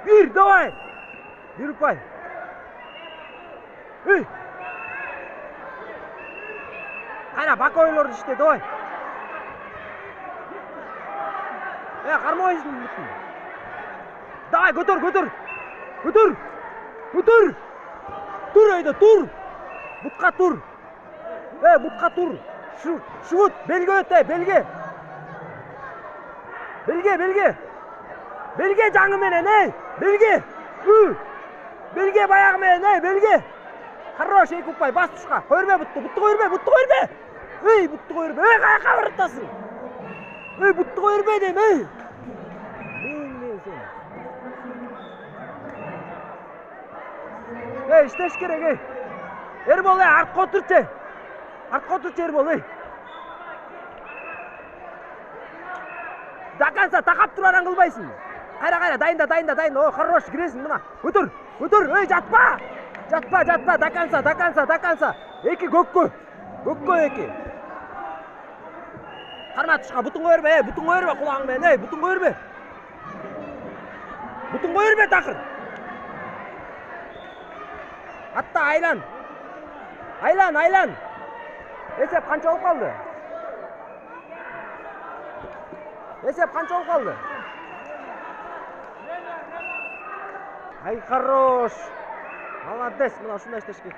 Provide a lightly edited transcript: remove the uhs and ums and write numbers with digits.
Bir, давай! Bir упай! Ey! Қайра, бак ойынларды іште, давай! Қарма ойынсын бұттың! Давай, көтір! Тұр өйді, тұр! Бұтқа тұр! Бұтқа тұр! Шұғыт! Белге өтті, белге! Белге жаңы менен, Белге! Белге баяғы менен, Белге! Хорош, ек ұпай, бас тұшқа! Қойырбе бұтты қойырбе! Бұтты қойырбе! Қаяққа бұрыттасың! Бұтты қойырбе дем, іштеш керек, Ербол, артқа отырчы! Ербол, Даканса, тақап тұраран қылбайсың. Қайра, дайында. О, хорош, кіресің мұна. Көтір, жатпа, даканса. Екі, көккө, екі. Қарма тұшқа, бұтын қойырбе, құлағыңмен, бұтын қойырбе, тақыр. Атта, айлан. Есеп қанша болып қалды? Ай, хорош. Молодец, мына шундай іштешке.